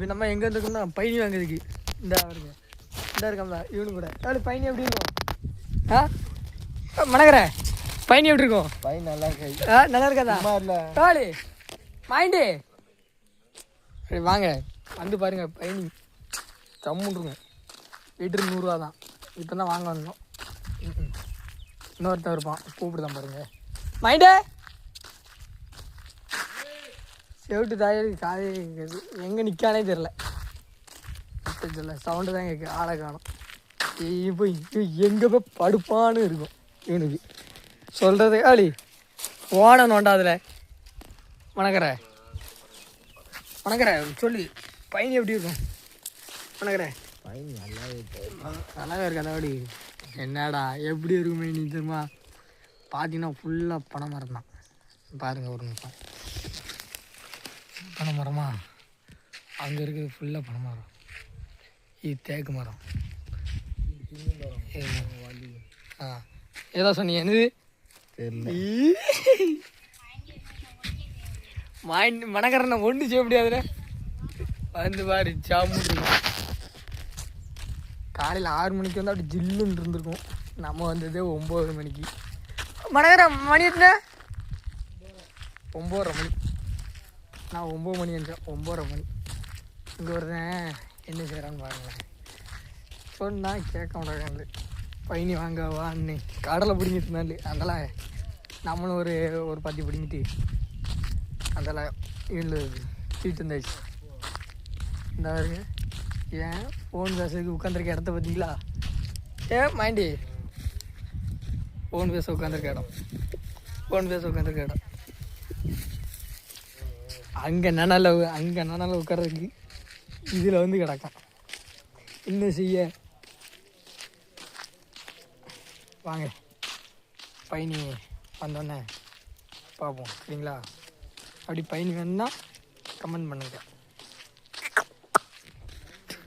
இப்போ நம்ம எங்கே இருக்கோம்னா பயணி வாங்குறதுக்கு இந்த வருங்க இந்த இருக்கோம்ல இவனு கூட எவ்வளோ பயணி எப்படி இருக்கும் மணக்கிற பயணி எப்படி இருக்கும் பயணி நல்லா இருக்கு நல்லா இருக்காதா இல்லை காலி மைண்டு சரி வாங்க வந்து பாருங்க பயணி சம்முன்ருங்க லிட்டரு 100 தான் இப்போ தான் வாங்க வந்தோம் இன்னொருத்தன் இருப்பான் கூப்பிடுதான் பாருங்க மைண்டு செவிட்டு தாயலுக்கு காதே கேட்குது எங்கே நிற்கானே தெரில சொல்ல சவுண்டு தான் கேட்கு ஆளை காணும் இப்போ எங்கே போய் படுப்பான்னு இருக்கும் இவனுக்கு சொல்கிறது ஆளி ஓன நோண்டாதில் வணக்கற சொல்லு பயணி எப்படி இருக்கும் வணக்கற பயணி நல்லாவே இருக்காதா அப்படி என்னடா எப்படி இருக்குமே நீ தெரியுமா பார்த்தீங்கன்னா ஃபுல்லாக பனை மரம் தான் பாருங்கள் ஒரு நிமிஷம் பனை மரமா அங்கே இருக்குது ஃபுல்லாக பனை மரம் இது தேக்கு மரம் ஏதோ சொன்னீங்க என்னது மணக்கரனை ஒன்று செய்ய முடியாதுல வந்து பாரு சாமுண்டு காலையில் 6 மணிக்கு வந்து அப்படி ஜில்லுன்னு இருந்திருக்கும் நம்ம வந்ததே 9 மணிக்கு மணக்கர மணி எத்தனை 9:30 மணி நான் 9 மணி என்றேன் 9:30 மணி இங்கே வருதேன் என்ன செய்கிறான்னு பாருங்களேன் சொன்னால் கேட்க மாட்டாங்க பயணி வாங்க வான்னு கடலை பிடிங்கிட்டு இருந்தாலே அதெல்லாம் நம்மளும் ஒரு 10 பிடிங்கிட்டு அதெல்லாம் வீட்டில் சீட்டு இருந்தாச்சு இந்த பாருங்க ஏன் ஃபோன் பேசுறதுக்கு உட்காந்துருக்க இடத்த பார்த்தீங்களா ஏன் மைண்டி ஃபோன் பேச உட்காந்துருக்க இடம் அங்கே நனல உட்கார்றதுக்கு இதில் வந்து கிடக்கும் என்ன செய்ய வாங்க பயணி வந்தோடனே பார்ப்போம் சரிங்களா அப்படி பயணி வேணுன்னா கமெண்ட் பண்ணுங்கள்